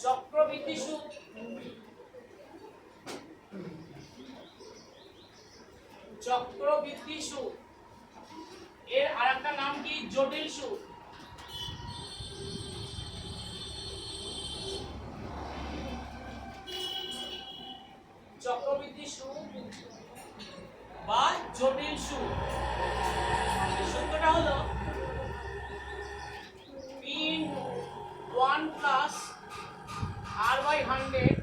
চক্রবৃদ্ধি সুদ, চক্রবৃদ্ধি সুদ এর আরেকটা নাম কি? জটিল সুদ। চক্রবৃদ্ধি সুদ বা জটিল সুদ, সূত্রটা হলো P1 plus R by 100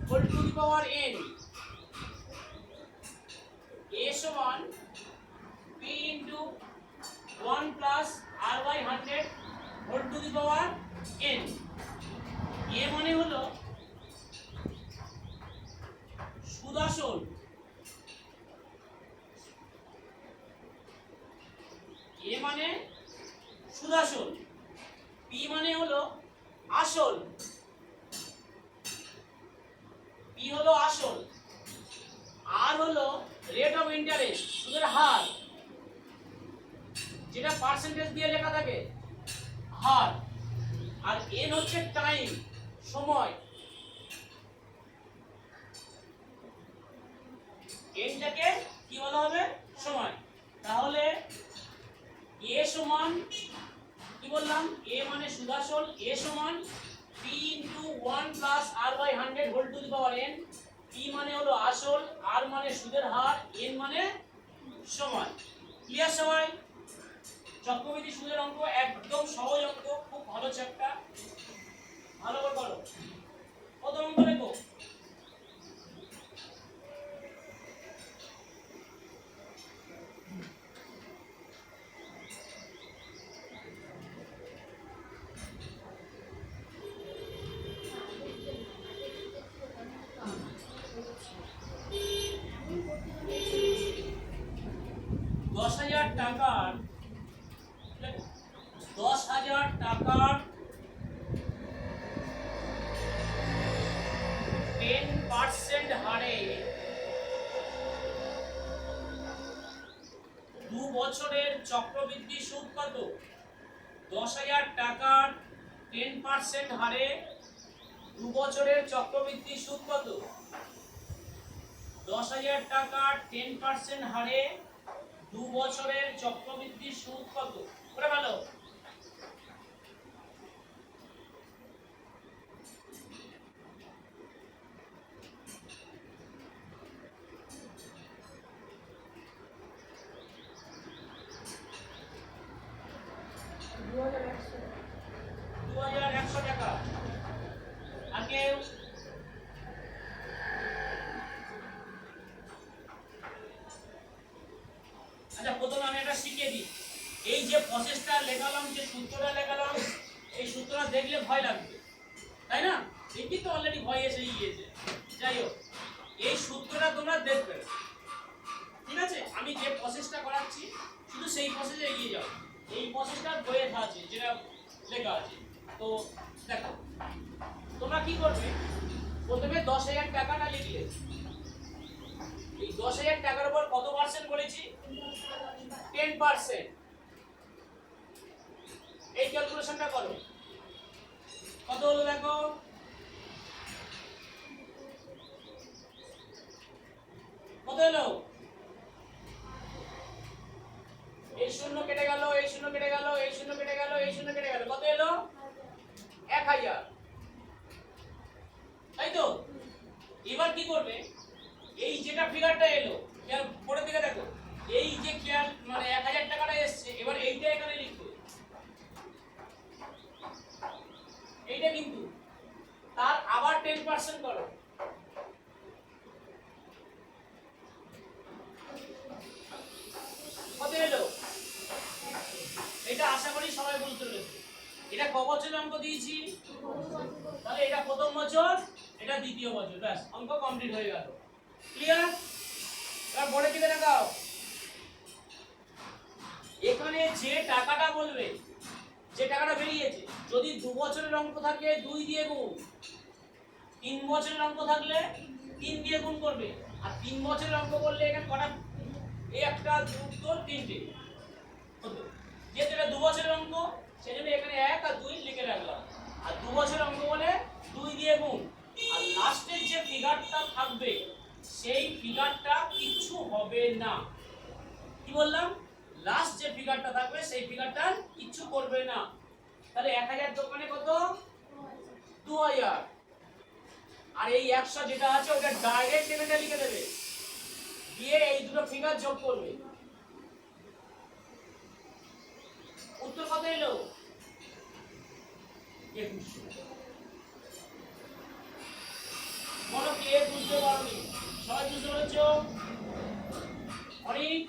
whole to the power n, A সমান P into 1 plus R by 100 whole to the power n। A মানে হলো সুদ আসল, A মানে সুদ আসল, P মানে হলো আসল, P হলো আসল, R হলো রেট অফ ইন্টারেস্ট, সুদের হার, যেটা পার্সেন্টেজ দিয়ে লেখা থাকে হার, আর n হচ্ছে টাইম, সময়। nটাকে কি বলা হবে? সময়। তাহলে a সমান কি বললাম? a মানে সুদ আসল, a সমান p into 1 plus r by 100 whole to the power n। p মানে হলো আসল, r মানে সুদের হার, n মানে সময়। ক্লিয়ার সবাই? চক্রবৃদ্ধি সুদের অঙ্ক একদম সহজ অঙ্ক, খুব ভালো চ্যাপ্টার, ভালো করে করো। কত অঙ্ক লেখো? টাকার 10,000 টাকার 10% হারে 2 বছরের চক্রবৃদ্ধি সুদ কত? 10,000 টাকার 10% হারে 2 বছরের চক্রবৃদ্ধি সুদ কত? 10,000 টাকার 10% হারে 2 বছরের চক্রবৃদ্ধি সুদ কত? করে ভালো। টাকা। আর কেউ? আচ্ছা, প্রথমে আমি এটা শিখিয়ে দিই। এই যে প্রসেসটা লেখালাম, যে সূত্রটা লেখালাম, এই সূত্রটা দেখলে ভয় লাগবে, তাই না? দেখি তো অলরেডি ভয় এসেই গিয়েছে। যাই হোক, এই সূত্রটা তোমরা দেখবে, ঠিক আছে? আমি যে প্রসেসটা করাচ্ছি শুধু সেই প্রসেসে এগিয়ে যাও। এই প্রসেসটা বইয়ে আছে, যেটা লেখা আছে। তো দেখো, তোমরা কি করবে? প্রথমে 10,000 টাকাটা লিখলে, এই 10,000 টাকার উপর কত পার্সেন্ট বলেছি? 10%। এই ক্যালকুলেশনটা করো, কত হলো দেখো। কত হলো? এই শূন্য কেটে গেল, এই শূন্য কেটে গেল, এই শূন্য কেটে গেল, এই শূন্য কেটে গেল, কত এলো? 1,000। তাই তো? এবার কি করবে? এই যেটা ফিগারটা এলো, খেয়াল পরের দিকে দেখো, এই যে খেয়াল মানে 1,000 টাকাটা এসছে, এবার এইটা এখানে লিখবে, এইটা কিন্তু তার আবার 10% করো। কত এলো? এটা আশা করি সবাই বুঝতে পেরেছে। এটা ক বছরের অঙ্ক দিয়েছি? তাহলে এটা প্রথম বছর, এটা দ্বিতীয় বছর, ব্যাস অঙ্ক কমপ্লিট হয়ে গেল। ক্লিয়ার? এবার পরের দিকে দেখাও। এখানে যে টাকাটা বলবে, যে টাকাটা বেরিয়েছে, যদি 2 বছরের অঙ্ক থাকে 2 দিয়ে গুণ, 3 বছরের অঙ্ক থাকলে 3 দিয়ে গুণ করবে, আর 3 বছরের অঙ্ক বললে এখানে কটা? এই একটা, দুটো, তিনটে হতো। যেহেতু এটা 2 বছরের অঙ্ক, সেজন্য এখানে 1 আর 2 লিখে রাখলাম। আর 2 বছরের অঙ্ক বলে 2 দিয়ে গুণ। আর লাস্টের যে ফিগারটা থাকবে সেই ফিগারটা কিছু হবে না। কি বললাম? লাস্ট যে ফিগারটা থাকবে সেই ফিগারটা কিছু করবে না। তাহলে 1000 দোকানে কত? 2000। আর এই 100 যেটা আছে ওটা ডাইরেক্ট ডেবিটে লিখে দেবে, দিয়ে এই দুটো ফিগার যোগ করবে। উত্তর কত এলো? 2100। বলো কে বুঝতে পারোনি? সবাই বুঝতে পেরেছো? অনেক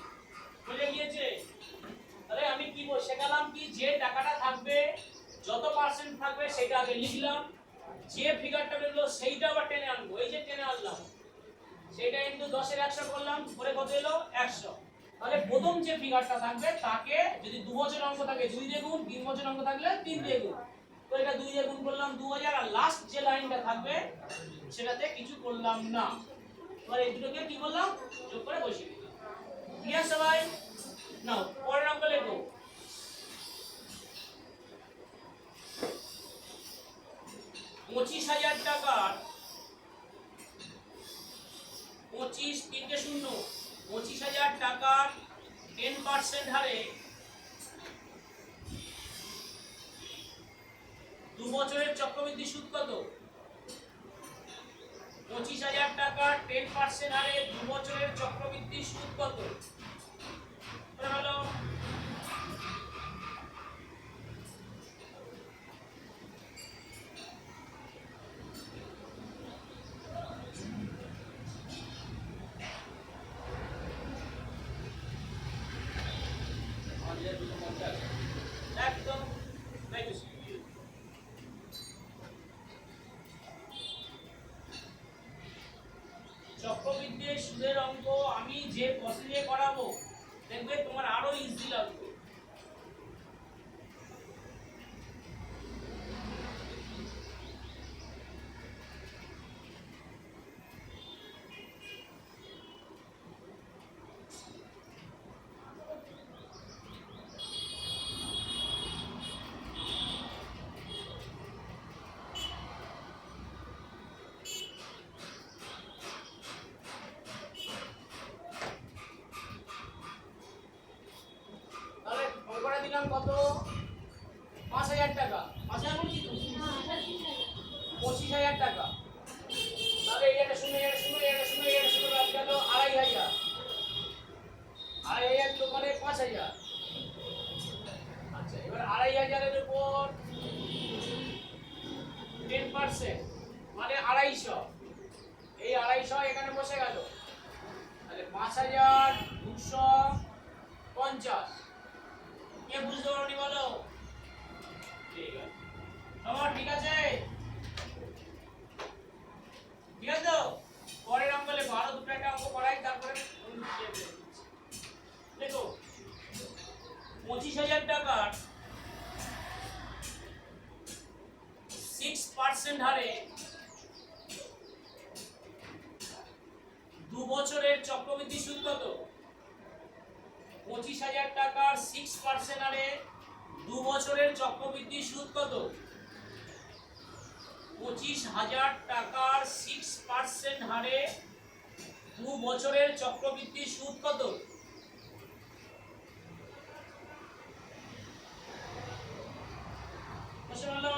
বুঝে গিয়েছে? তাহলে আমি কি শেখালাম? কি যে টাকাটা থাকবে, যত পার্সেন্ট থাকবে সেটা আগে লিখলাম, যে ফিগারটা বেরোলো সেইটা আবার টেনে আনবো। এই যে টেনে আনলাম, সেটা ইনটু 10 এর 100 করলাম, পরে কত এলো? 100। তাহলে প্রথম যে ফিগারটা থাকবে তাকে যদি 2 বছরের অঙ্ক থাকে 2 দিয়ে গুণ, 3 বছরের অঙ্ক থাকলে 3 দিয়ে গুণ। তো এটা 2 দিয়ে গুণ করলাম 2000, আর লাস্ট যে লাইনটা থাকবে সেটাতে কিছু করলাম না। এবার এই দুটোকে কি করলাম? যোগ করে বসিয়ে দিলাম। ক্লিয়ার সবাই? নাও পরের অঙ্ক লেখো। 25,000 টাকার 25 তিনটে শূন্য, 25,000 টাকার 10% হারে 2 বছরের চক্রবৃদ্ধি সুদ কত? 25,000 টাকার 10% হারে 2 বছরের চক্রবৃদ্ধি সুদ কত? হলো একদম চক্রবৃদ্ধির সুদের অঙ্ক আমি যে প্রসেসে করাবো দেখবে তোমার আরো ইজি লাগবে। কত? 5,000 টাকা। 5,000 বলছি তো? 25,000 টাকা। তাহলে এটা শুনে এটা শুনে এটা শুনে এটা শুনে বাদ গেল 2,500। 2,500 দোকানে 5,000। আচ্ছা, এবার 2,500 এর উপর 10% মানে 250। এই 250 এখানে বসে গেল। তাহলে 5,250। কে বুঝতে পারোনি বলো? ঠিক আছে, সবার ঠিক আছে? ঠিক আছে তো? পরের অঙ্ক লেখো। আরো দুটো একটা অঙ্ক করাই, তারপরে দেখো 25,000 টাকার 6% হারে 2 বছরের চক্রবৃদ্ধি সুদ কত? 25,000 টাকার 6% হারে 2 বছরের চক্রবৃদ্ধি সুদ কত? 25,000 টাকার 6% হারে 2 বছরের চক্রবৃদ্ধি সুদ কত? হলো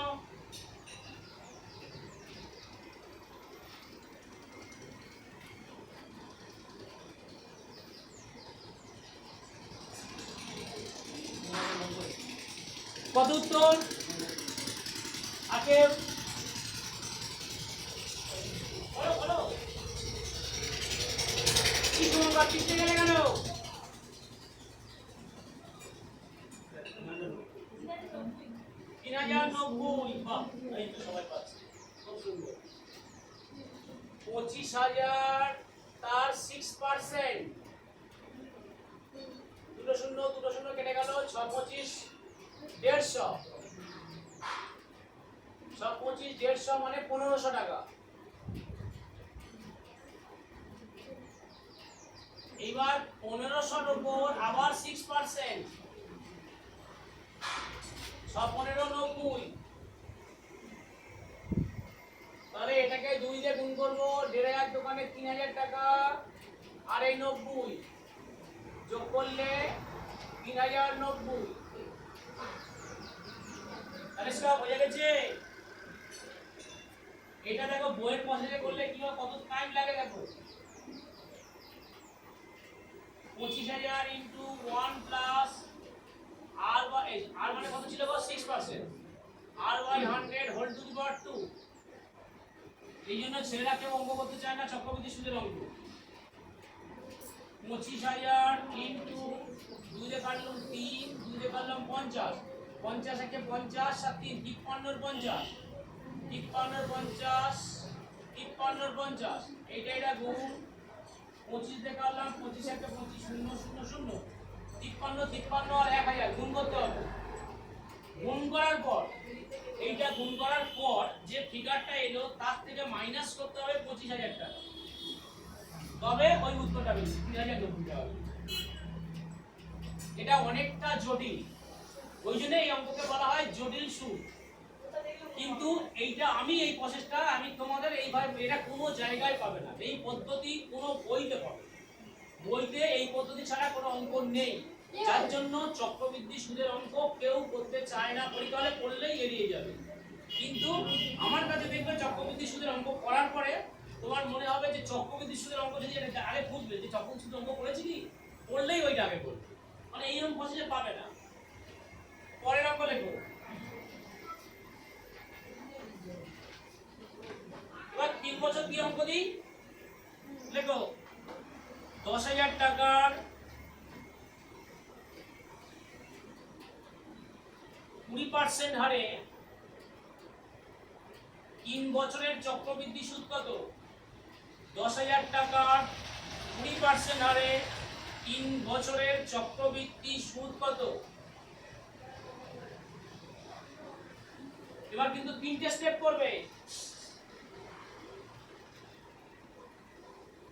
কত উত্তর? আগে বলো বলো, কি তোমার পিছনে গেলে কেন? 3,090। বাহ, এই তো সবাই পাচ্ছে, খুব সুন্দর। 25,000 তার 6%, দুটো শূন্য কেটে গেল, 6 25 150। 6 25 150 মানে 1,500 টাকা। এইবার 1,500 উপর আবার 6%, 1590। তাহলে এটাকে 2 দিয়ে গুণ করবো, 1500 দোকানে 3000 টাকা আর এই 90 যোগ করলে 3090। তাহলে সব হয়ে গেছে। এটা দেখো বইয়ের প্রসেসে করলে কি হয়, কত টাইম লাগে দেখো। 25000 ইনটু 1 প্লাস আর আর মানে কত ছিল গো, 6%, আর বাই 100 হোল টু দি পাওয়ার 2। এই জন্য ছেলেরা কেউ অঙ্ক করতে চায় না চক্রবৃদ্ধি সুদের অঙ্ক। 25000 ইনটু 2 দিয়ে কাটলাম 3, 2 দিয়ে কাটলাম 50, 50 একে 50 আর 3 53 50, 53 50, 53 50, এটা গুণ 25 দিয়ে কাটলাম 25 একে 25 0 0 0, 53 53 আর 1000 গুণ করতে হবে। গুণ করার পর এইটা গুণ করার পর যে ফিগারটা এলো তার থেকে মাইনাস করতে হবে 25000 টাকা, তবে ওই উত্তরটা বেশি 3090 টাকা। এটা অনেকটা জটিল, ওই জন্য এই অঙ্ককে বলা হয় জটিল সুদ। কিন্তু এইটা এই প্রসেসটা আমি তোমাদের এইভাবে, এটা কোনো জায়গায় পাবে না, এই পদ্ধতি কোনো বইতে পাবে না। বইতে এই পদ্ধতি ছাড়া কোনো অঙ্ক নেই, যার জন্য চক্রবৃদ্ধি সুদের অঙ্ক কেউ করতে চায় না, পরীক্ষা হলে করলেই এড়িয়ে যাবে। কিন্তু আমার কাছে দেখবে চক্রবৃদ্ধি সুদের অঙ্ক করার পরে তোমার মনে হবে যে চক্রবৃদ্ধি সুদের অঙ্ক যদি আগে বুঝবে যে চক্রবৃদ্ধি সুদের অঙ্ক করেছি কি, করলেই ওইটা আগে করবে, মানে এইরকম প্রসেসে পাবে না। পরের অঙ্ক লেখো। এবার 3 বছর দিয়ে অঙ্ক দিই, লেখো 10000 টাকার 20% হারে 3 বছরের চক্রবৃদ্ধি সুদ কত? 10000 টাকার 20% হারে 3 বছরের চক্রবৃদ্ধি সুদ কত? এবার কিন্তু 3টে স্টেপ করবে।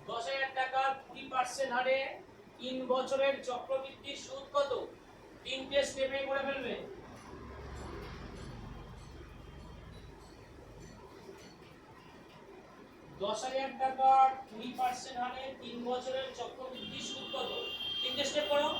10000 টাকার 20% হারে 3 বছরের চক্রবৃদ্ধি সুদ কত? 3টে স্টেপে করে ফেলবে। 10000 টাকার 20% হারে 3 বছরের চক্রবৃদ্ধি সুদ কত? 3টে স্টেপ করো।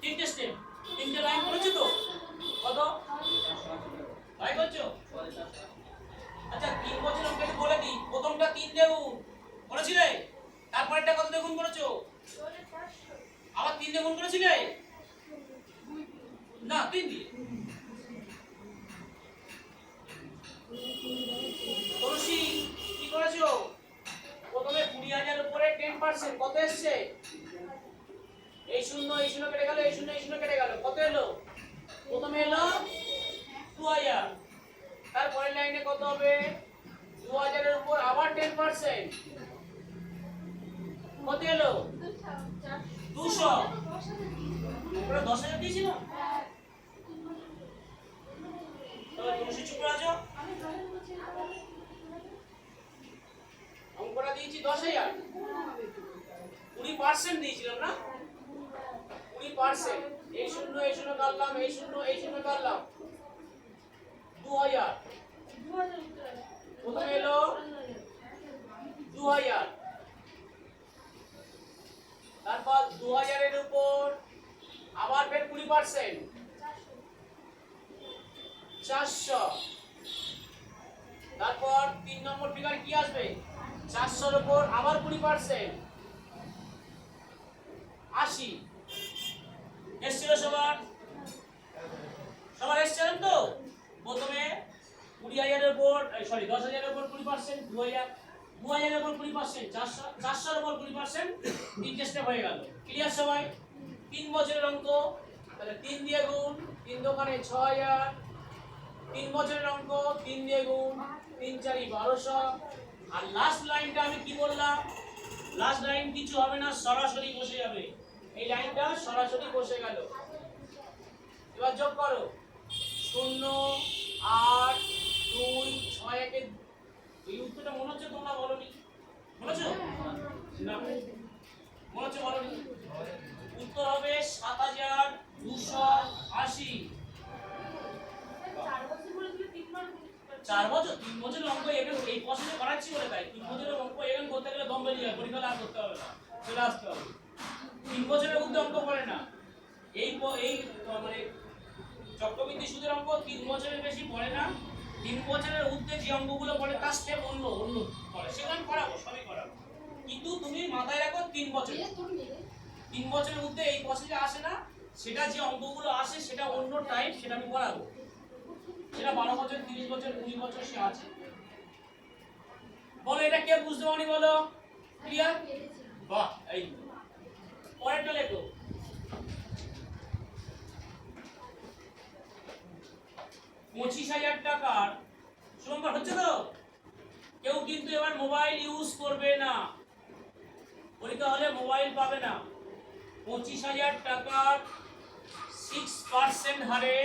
তিনটে স্টেপ, 3টে লাইন করেছো তো? কত লাইন করছো? আচ্ছা 3 বছর অঙ্কটি বলে দিই, প্রথমটা 3 দিয়ে গুণ করেছিলে, তারপরেরটা কত দিয়ে গুণ করেছো? আবার 3 দিয়ে গুণ করেছিলে না, 3 দিয়ে। তুলসী কি করেছো? প্রথমে 20000 এর উপরে 10% কত এসেছে? এই শূন্য কেটে গেল, এই শূন্য কেটে গেল, কত এলো? প্রথমে এলো 2000, তারপরের লাইনে কত হবে? 2000 এর উপর আবার 10%, কত এলো? 200। ওরা 10000 দিয়েছিল, তাহলে তুলসী চুপ করে আছো। অঙ্কটা দিয়েছি 10000, 20% দিয়েছিলাম না? 20%, এই শূন্য কাটলাম, এই শূন্য কাটলাম, 2000। প্রথমে এলো 2000, তারপর 2000 এর উপর আবার ফের 20%, 400। তারপর 3 নম্বর ফিগার কি আসবে? 400 এর উপর আবার 20%, 80। এসছিল সবার এসছিলেন তো? প্রথমে 20000 এর উপর 10000 এর উপর 20%, 2000 এর উপর 20%, 400 এর উপর 20%, 3টে স্টেপ হয়ে গেল। ক্লিয়ার সবাই? 3 বছরের অঙ্ক, তাহলে 3 দিয়ে গুণ, 3 দোকানে 6000, 3 বছরের অঙ্ক 3 দিয়ে গুণ, 3 4 1200। আর লাস্ট লাইনটা আমি কি বললাম? লাস্ট লাইন কিছু হবে না, সরাসরি বসে যাবে। এই লাইনটা সরাসরি বসে গেল। এবার যোগ করো, 0 8 2 6 একে এই উত্তরটা মনে হচ্ছে তোমরা বলনি বলেছ না মনে হচ্ছে বলনি উত্তর হবে 7280 4 বছর 3 বছরের অঙ্ক এখানে এই প্রশ্নে করাচ্ছি বলে তাই 3 বছরের অঙ্ক এখানে করতে গেলে দম বেরিয়ে যায় পরীক্ষা লাভ করতে হবে না চলে আসতে হবে 3 বছরের মধ্যে অঙ্ক পড়ে না এই মানে চক্রবৃদ্ধি সুদের অঙ্ক 3 বছরের বেশি পড়ে না 3 বছরের ঊর্ধ্বে যে অঙ্কগুলো পড়ে তার স্টেপ অন্য পড়ে সেখানে করাবো সবই করাবো কিন্তু তুমি মাথায় রাখো 3 বছর 3 বছরের ঊর্ধ্বে এই প্রসেসে আসে না সেটা যে অঙ্কগুলো আসে সেটা অন্য টাইপ সেটা আমি করাবো সেটা 12 বছর 30 বছর 19 বছর সে আছে বলো এটা কে বুঝতে পারি বলো ক্লিয়ার বাহ এই পরেরটা লেখো 25,000 টাকার সংখ্যা হচ্ছে তো কেউ কিন্তু এবার মোবাইল ইউজ করবে না পরীক্ষা হলে মোবাইল পাবে না 25,000 টাকার 6% হারে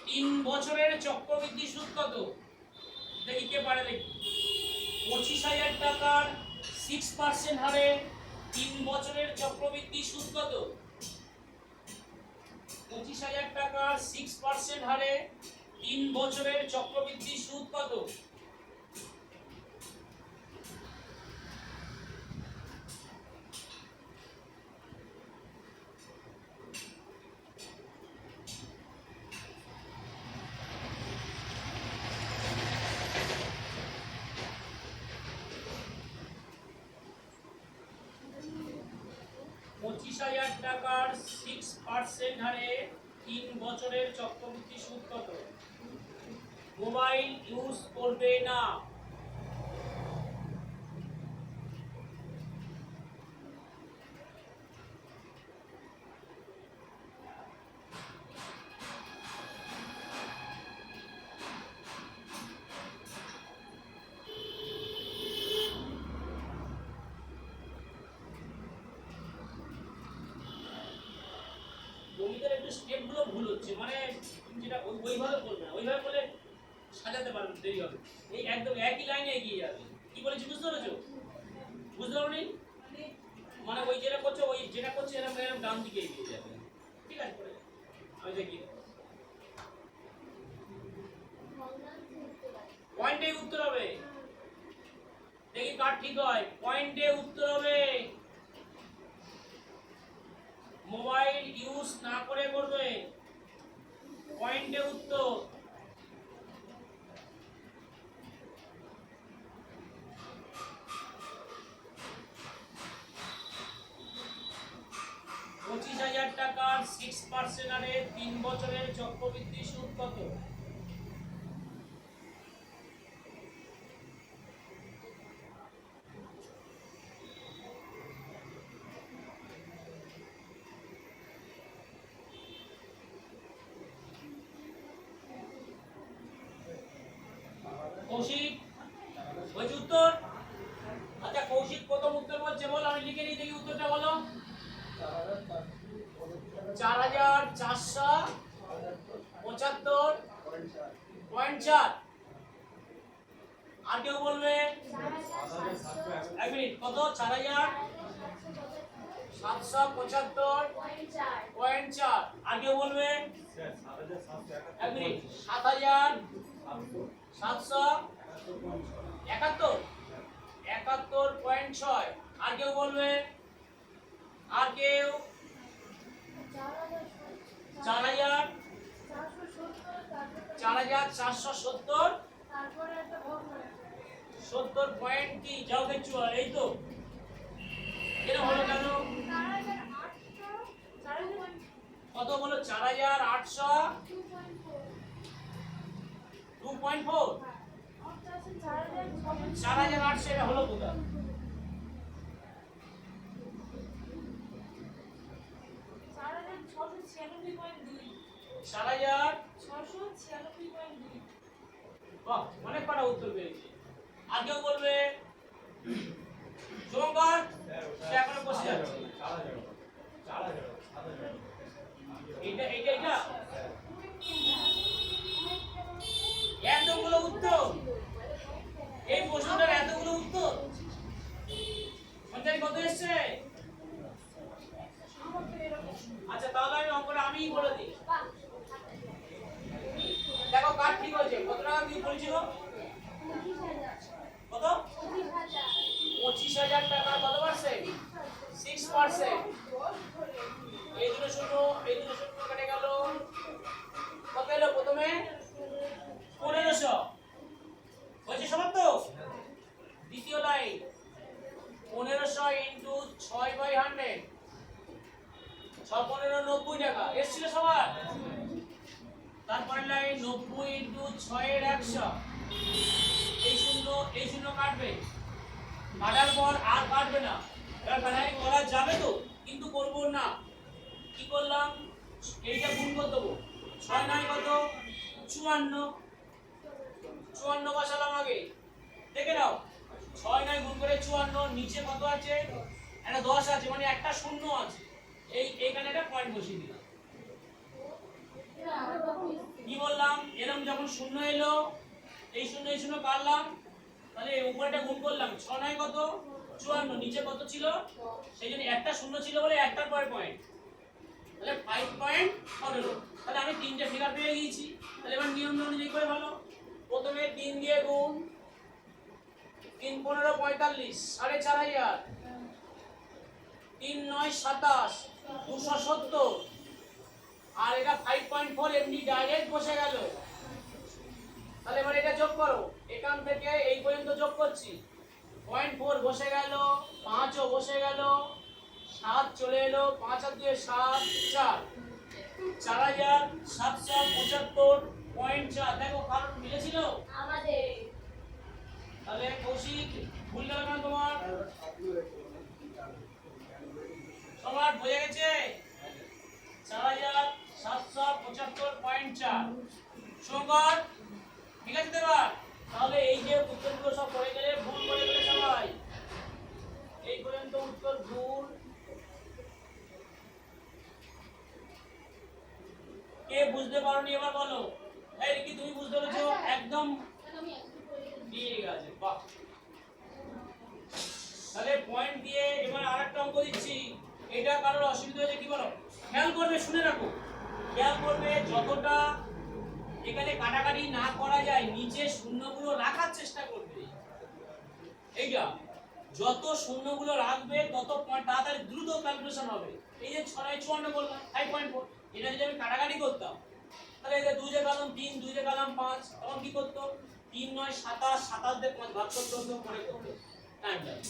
3 বছরের চক্রবৃদ্ধি সুদ কত দেখি কে পারে দেখি 25,000 টাকার 6% হারে 3 বছরের চক্রবৃদ্ধি সুদ কত 25,000 টাকার 6% হারে 3 বছরের চক্রবৃদ্ধি সুদ কত টাকার 6% হারে 3 বছরের চক্রবৃদ্ধি সুদ কত মোবাইল ইউজ করবে না স্টেপগুলো ভুল হচ্ছে মানে যেটা ওইভাবে বলবে না ওইভাবে বলে সাজাতে পারবে দেরি হবে এই একদম একই লাইনে এগিয়ে যাবে কি বলেছি বুঝতে পেরেছো বুঝতে পারোনি মানে ওই যেটা করছো ওই যেটা করছো এরকম এরকম ডান দিকে এগিয়ে যাবে ঠিক আছে আমি দেখি পয়েন্টে উত্তর হবে দেখি কার ঠিক হয় পয়েন্টে উত্তর হবে মোবাইল ইউজ না করে করবে পয়েন্টে উত্তর 25,000 টাকার 6% হারে 3 বছরের চক্রবৃদ্ধি সুদ কত কৌশিক বলছি উত্তর আচ্ছা কৌশিক প্রথম উত্তর বলছে বল আমি লিখে নিই দেখি উত্তরটা বলো 4,475.4 আর কেউ বলবে এক মিনিট কত 4,775.4 আর কেউ বলবে এক মিনিট 7,771.6 আর কেউ বলবে আর কেউ 4,470 70 পয়েন্ট কি যাও দেখছো এই তো এটা হলো কেন কত বলো 4,800 2.4 4,800 এটা হলো কোথায় 4,696.2 বাহ অনেক কটা উত্তর পেয়েছি আর কেউ বলবে শুভঙ্কর সে এখনো বসে যাচ্ছে এটা বলছি গো? কত? 25,000 টাকা। কত পার্সেন্ট? 6%। এই দুটো শূন্য কেটে গেল। কত এলো প্রথমে? 1500। হয়েছে সমাপ্ত? দ্বিতীয় লাইন 1500 ইন্টু 6/100, 6×15 = 90 টাকা। এসছিল সবার? তারপরের লাইন 90 ইন্টু 6/100। এই শূন্য কাটবে, কাটার পর আর কাটবে না। এবার বানাই করা যাবে তো, কিন্তু করব না। কি করলাম? এইটা গুণ করে দেবো। 6 9 কত? 54। 54 বসালাম আগে, দেখে নাও। 6 9 গুণ করে 54, নিচে কত আছে? একটা 10 আছে, মানে একটা শূন্য আছে। এইখানে একটা পয়েন্ট বসিয়ে দিলাম। কি বললাম? এরকম যখন শূন্য এলো, এই শূন্য কাটলাম, তাহলে উপরেটা গুণ করলাম। 6 9 কত? 54, নিচে কত ছিল? সেই জন্য একটা শূন্য ছিল বলে একটার পরে পয়েন্ট, তাহলে 5.15। তাহলে আমি তিনটে ফিগার পেয়ে গিয়েছি। তাহলে এবার নিয়ম অনুযায়ী করে ভালো। প্রথমে 3 দিয়ে গুণ, 3 15 45, 4500। 3 9 27, 270। আর এটা 5.4 এমনি ডাইরেক্ট বসে গেল। তাহলে এবার এটা যোগ করো, এখান থেকে এই পর্যন্ত যোগ করছি। 0.4 বসে গেল, 5 ও বসে গেল, 7 চলে এলো, 5 আর 2 7, 4, 4775.4। দেখো কারণ মিলেছিল আমাদের। তাহলে কৌশিক ভুল গেল না তোমার? সবার বোঝা গেছে? 4775.4 সংকট, ঠিক আছে? এবার তাহলে এই যে উত্তরগুলো সব করে গেলে, ভুল করে গেলে সবাই, এই পর্যন্ত উত্তর ভুল। কে বুঝতে পারোনি এবার বলো? এই কি তুমি বুঝতে পেরেছো? একদম ঠিক আছে, বাহ। তাহলে পয়েন্ট দিয়ে এবার আরেকটা অঙ্ক দিচ্ছি। এটা কারোর অসুবিধা হয়েছে কি বলো? খেয়াল করবে, শুনে রাখো, খেয়াল করবে, যতটা এখানে কাটাকাটি না করা যায় নিচে শূন্যগুলো রাখার চেষ্টা করবে। এইটা যত শূন্যগুলো রাখবে তত তাড়াতাড়ি দ্রুত ক্যালকুলেশন হবে। এই যে 6 9 54 করলাম 5.4, এটা যদি আমি কাটাকাটি করতাম, তাহলে এই যে 2 দিয়ে গেলাম 3, 2 দিয়ে গেলাম 5, তখন কি করতো? 3 9 27, 27 দিয়ে 5 ভাগ করতে হতো, পরে করতে টাইম লাগে।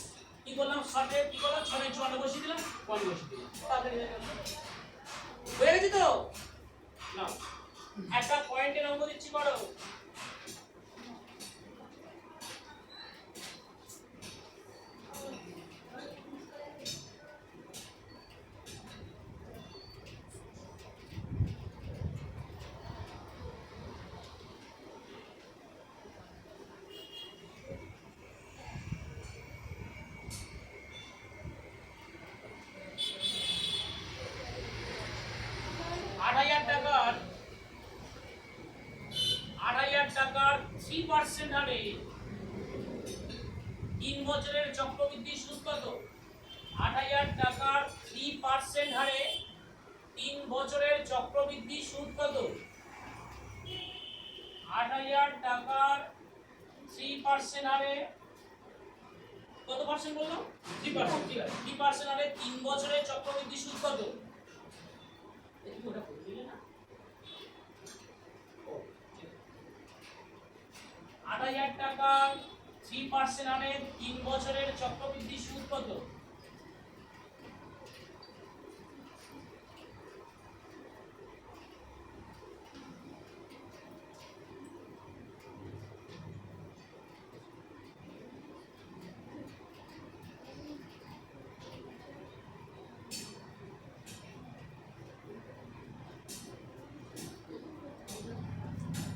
কি করলাম? শর্টে কি করলাম? 6 9 54 বসিয়ে দিলাম, পয়েন্ট বসিয়ে দিলাম, তাড়াতাড়ি হয়ে গেল। হয়ে গেছে তো? না, একটা পয়েন্টের অঙ্ক দিচ্ছি, করো। টাকার 3% হারে 3 বছরের চক্রবৃদ্ধি সুদ কত? 8,000 টাকার 3% হারে 3 বছরের চক্রবৃদ্ধি সুদ কত? 8,000 টাকার 3% হারে কত পার্সেন্ট বললাম? 3%, ঠিক আছে। 3% হারে 3 বছরের চক্রবৃদ্ধি সুদ কত? দেখি ওটা বুঝলে না? 8,000 টাকা 3% হারে 3 বছরের চক্রবৃদ্ধি সুদ কত?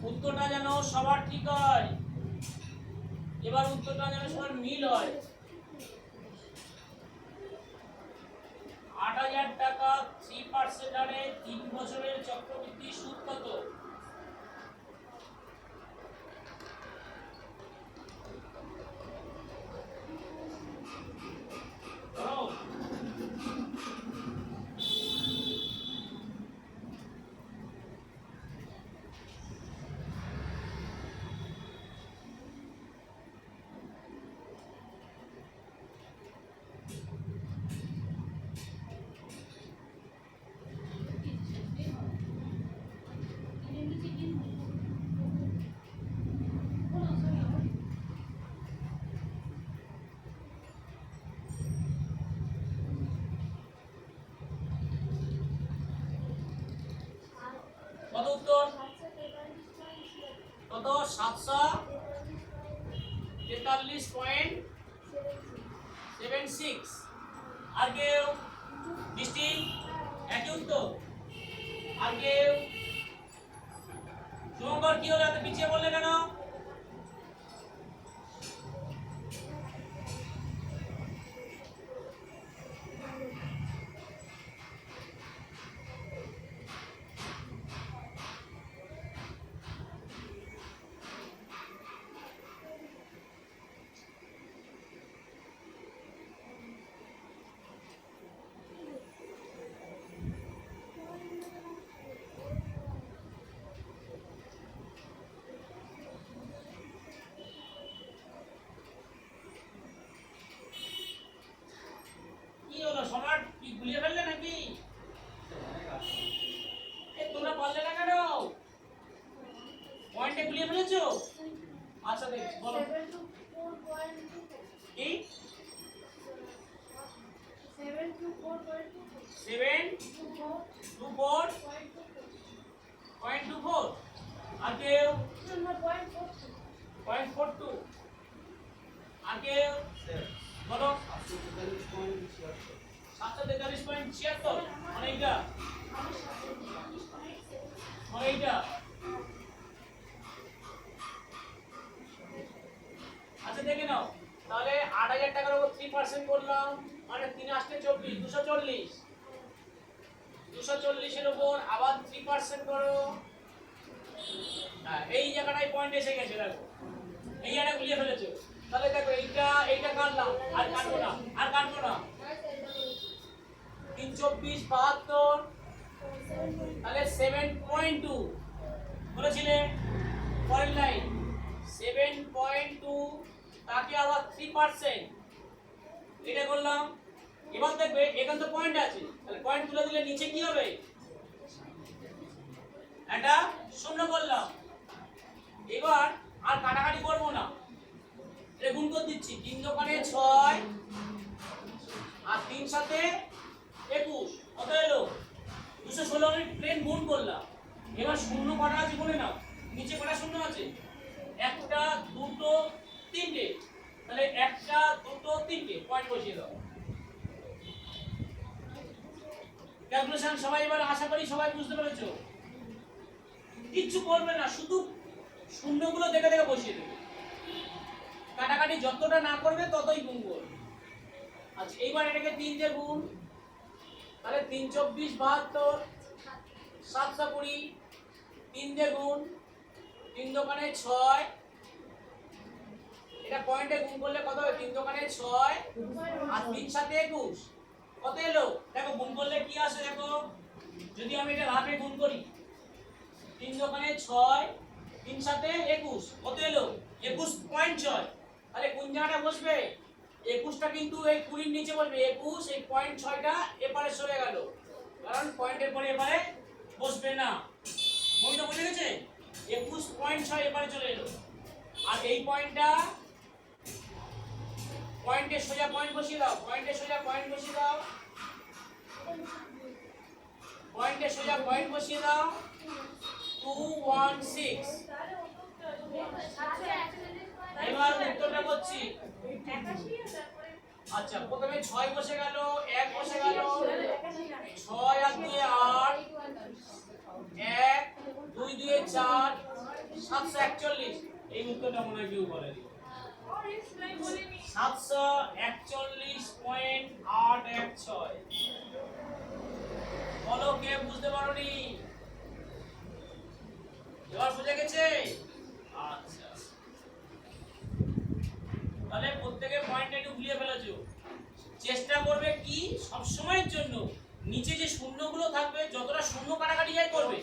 উত্তরটা যেন সবার ঠিক হয়। এবার উত্তরটা যেন সবার মিল হয়। 8,000 টাকা 3% হারে 3 বছরের চক্রবৃদ্ধি সুদ কত? কত উত্তর? কত? 743.76। আর কেউ? বৃষ্টি একই উত্তর। আর কেউ? শুভঙ্কর কি হলো, এত পিছিয়ে বললে কেন? কি হলো, সম্রাট কি গুলিয়ে ফেললে নাকি? তোমরা পারলে না কেন? পয়েন্টে গুলিয়ে ফেলেছো? আচ্ছা দেখ বলো কি? 724.24। আর কেউ? 0.42। আর কেউ? বলো। 743.76। অনেকটা অনেকটা। আচ্ছা দেখে নাও তাহলে 8,000 টাকার উপর 3% করলাম মানে 3 আসতে 24, 240। 240 এর উপর আবার 3% করো। হ্যাঁ এই জায়গাটায় পয়েন্ট এসে গেছে, দেখো এই জায়গাটা গুলিয়ে ফেলেছো। তাহলে দেখো এইটা কাটলাম, আর কাটবো না, আর কাটবো না। 3 24 72, তাহলে 7.2 বলেছিলে। পরের লাইন 7.2, তাকে আবার 3%, এটা করলাম। এবার দেখবে এখানে তো পয়েন্ট আছে, তাহলে পয়েন্ট তুলে দিলে নিচে কি হবে? এটা শূন্য করলাম। এবার আর কাটাকাটি করব না, এটা গুণ করে দিচ্ছি। 3 দোকানে 6 আর 3 সাথে 21, কত এলো? 216। আমি প্লেন গুণ করলাম। এবার শূন্য কটা আছে বলে নাও, নিচে কটা শূন্য আছে? একটা, দুটো, তিনটে। তাহলে একটা, দুটো, তিনটে, পয়েন্ট বসিয়ে দাও। ক্যালকুলেশন সবাই এবার আশা করি সবাই বুঝতে পেরেছো। কিচ্ছু করবে না, শুধু শূন্যগুলো দেখে দেখে বসিয়ে দেবে। কাটাকাটি যতটা না করবে ততই গুণ করবে। আচ্ছা এইবার এটাকে 3 দিয়ে গুণ, তাহলে 3 24 72, 7 20, 3 দিয়ে গুণ, 3 দোকানে 6, এটা পয়েন্টে গুণ করলে কত হবে? 3 দোকানে 6 আর 3 সাথে 21, কত এলো? দেখো গুণ করলে কি আসে দেখো। যদি আমি এটা রাফে গুণ করি, 3 দোকানে 6, 3 সাথে 21, কত এলো? 21.6। তাহলে কোন জায়গাটা বসবে? 21টা কিন্তু এই 20 নিচে বসবে। 21 এই 0.6টা এপারে সরে গেল, কারণ পয়েন্টের পরে এপারে বসবে না। মনে বুঝে গেছে? 21.6 এপারে চলে এলো। আর এই পয়েন্টটা পয়েন্টে সোজা পয়েন্ট বসিয়ে দাও, পয়েন্টে সোজা পয়েন্ট বসিয়ে দাও, পয়েন্টে সোজা পয়েন্ট বসিয়ে দাও। 216। এবার উত্তরটা করছি। আচ্ছা প্রথমে 6 বসে গেল, 1 বসে গেল, 6 আর 2 8, 1 2 2 4, 741। এই উত্তরটা মনে হয় কেউ বলেনি। 741.816। বলো কে বুঝতে পারোনি? এবার বুঝে গেছে? আচ্ছা তাহলে প্রত্যেকে পয়েন্ট একটু গুলিয়ে ফেলেছো। চেষ্টা করবে কি সব সময়ের জন্য নিচে যে শূন্যগুলো থাকবে যতটা শূন্য কাটাকাটি যায় করবে,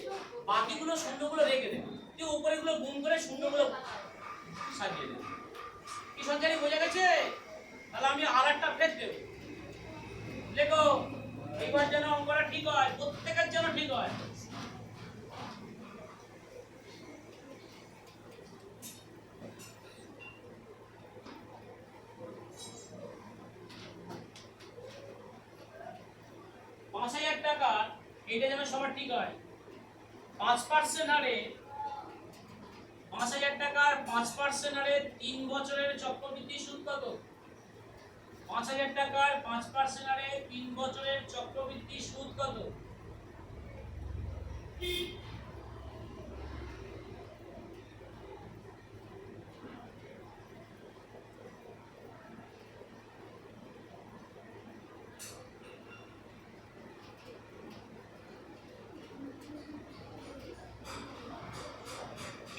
বাকিগুলো শূন্যগুলো রেখে দেবে, তুই উপরেগুলো গুণ করে শূন্যগুলো সাজিয়ে দেবে। কি সঞ্চারী বোঝা গেছে? তাহলে আমি আরেকটা ফের দেব। লেখো এইবার যেন অঙ্কটা ঠিক হয়, প্রত্যেকের যেন ঠিক হয়। টাকার এটা যেন সবার ঠিক হয়। 5% হারে 5,000 টাকার 5% হারে 3 বছরের চক্রবৃদ্ধি সুদ কত? 5,000 টাকার 5% হারে 3 বছরের চক্রবৃদ্ধি সুদ কত?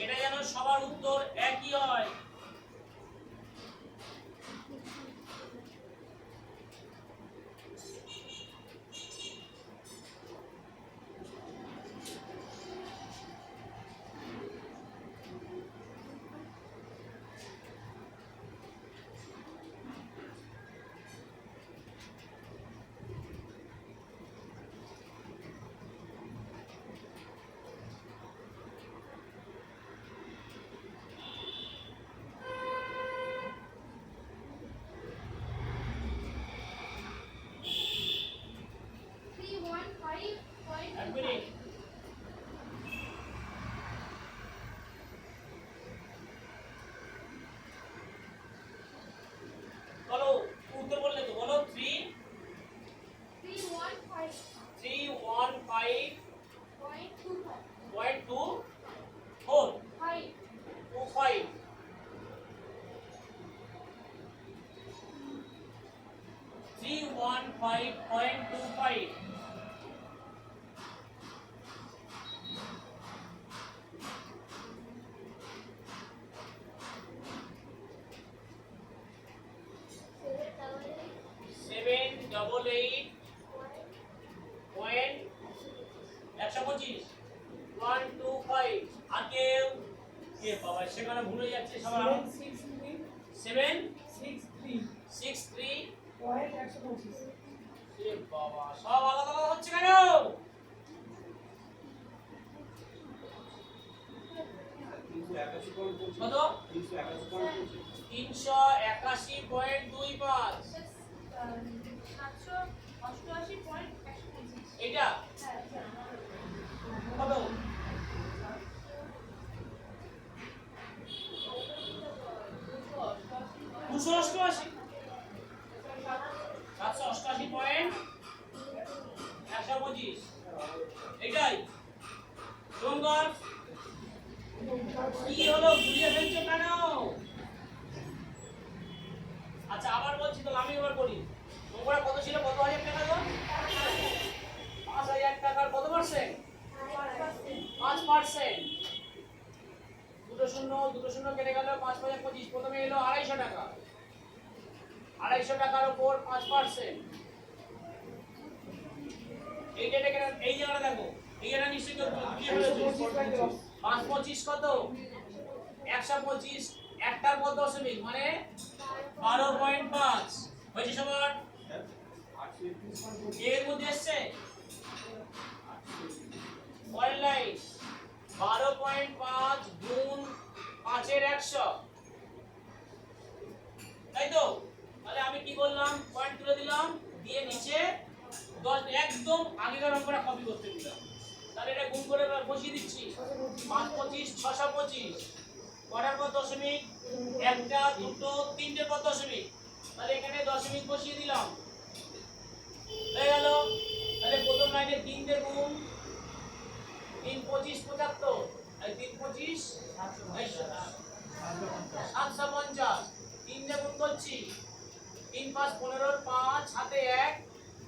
এটা যেন সবার উত্তর একই হয়। এক মিনিট। বলো উত্তর বললে তো, বলো 315.25 315.25 788.125 আগে কে বাবা সেখানে ভুলে যাচ্ছে সবার। 763 এ বাবা সব আলাদা আলাদা হচ্ছে কেন? কত? 381.25 এটা কত? 288 788.125 এটাই সুন্দর। কি হলো ঘুরিয়ে ফেলছো কেন? আচ্ছা আবার বলছি তো, আমি এবার বলি। তোমরা কত ছিল? কত হাজার টাকা গো? 5,000 টাকার কত পার্সেন্ট? 5%। দুটো শূন্য কেটে গেল। 5,25 প্রথমে এলো 250 টাকা। 250 টাকার উপর 5%। এইটা এই জায়গাটা দেখো, এই জায়গাটা নিশ্চয়ই কি হয়েছে? 525 কত? 125 একটার কত দশমিক মানে 12.5 হয়েছে সবার? এর মধ্যে এসছে পরের লাইন 12.5 গুণ 5 এর 100, তাই তো? তাহলে আমি কি করলাম? পয়েন্ট তুলে দিলাম, দিয়ে নিচে 10 একদম আগেকার অঙ্কটা কপি করতে দিলাম। তাহলে এটা গুণ করে বসিয়ে দিচ্ছি। 525 625 কটার পর দশমিক? একটা দুটো তিনটের পর দশমিক। তাহলে এখানে দশমিক বসিয়ে দিলাম, হয়ে গেল। তাহলে প্রথম লাইনে 3 দিয়ে গুণ, 3 25 75, আর 3 25 750, 3 দিয়ে গুণ করছি, 3 5 15, 5 হাতে 1,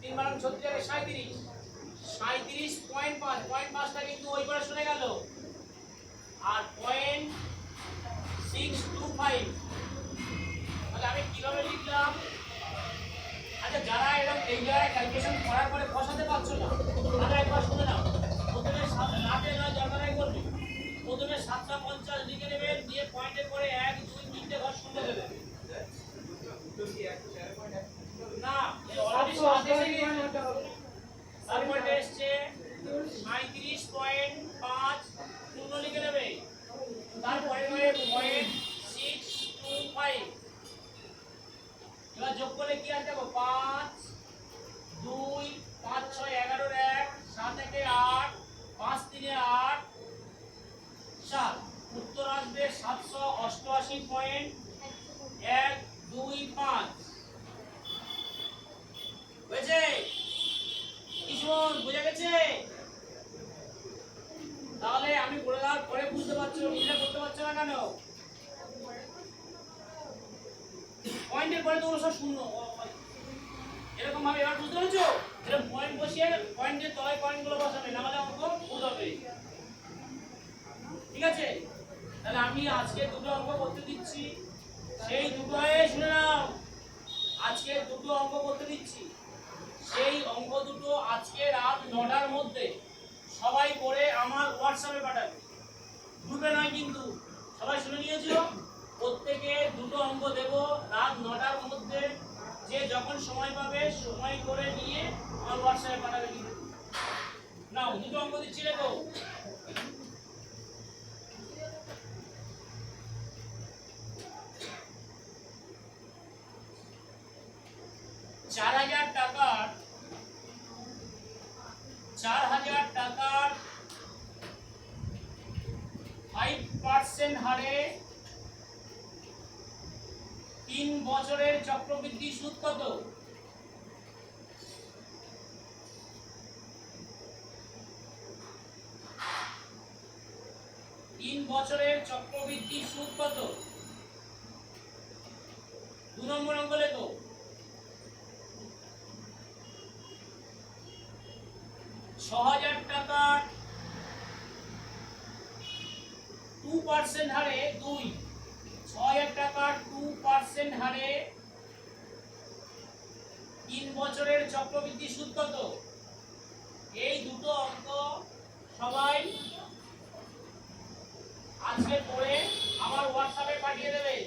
3 বারং 36, 37, 37.5, 0.5টা কিন্তু ওই পারে সরে গেল। আর 0.625, তাহলে আমি কিভাবে লিখলাম? আচ্ছা যারা এরকম এই জায়গায় ক্যালকুলেশন করার পরে বসাতে পারছো না, তাহলে একবার শুনে নাও। প্রথমে রাতে নয় জন্মারাই করবে। প্রথমে 750 লিখে নেবেন, দিয়ে পয়েন্টের পরে 1 2 3টে ঘর শূন্য দেবেন। না অলরেডি 7 এসে গেছে। তারপরে এসছে 37.5 শূন্য লিখে নেবে। তারপরে 0.625, এবার যোগ করলে কি আসবে? 5 2 5 6 11 এর 1 7 1 8 5 3 8 পারছো নিজে করতে পারছো না কেন? পয়েন্টের পরে তোমরা সব শূন্য এরকম ভাবে এবার বুঝতে পেরেছো? এরকম পয়েন্ট বসিয়ে পয়েন্টের তলায় পয়েন্টগুলো বসাবে, না হলে অঙ্ক ভুল হবে। ঠিক আছে, তাহলে আমি আজকে দুটো অঙ্ক করতে দিচ্ছি, সেই দুটোয় শুনে নাও, আজকে দুটো অঙ্ক করতে দিচ্ছি, সেই অঙ্ক দুটো আজকে রাত 9টার মধ্যে সবাই করে আমার হোয়াটসঅ্যাপে পাঠাবে, গ্রুপে নয় কিন্তু। সবাই শুনে নিয়েছো? প্রত্যেকে দুটো অঙ্ক দেব রাত 9টার মধ্যে, যে যখন সময় পাবে সময় করে নিয়ে আমার হোয়াটসঅ্যাপে পাঠাবে কিন্তু। নাও দুটো অঙ্ক দিচ্ছি, রেখো। 4,000 টাকার 5% হারে 3 বছরের চক্রবৃদ্ধি সুদ কত? বছরের চক্রবৃদ্ধি সুদ কত? 2 নম্বর অঙ্ক লেখো। 6,000 টাকার 2% হারে 6,000 টাকার 2% হারে 3 বছরের চক্রবৃদ্ধি সুদ কত? এই দুটো অঙ্ক সবাই আজকে পড়ে আমার হোয়াটসঅ্যাপে পাঠিয়ে দেবে।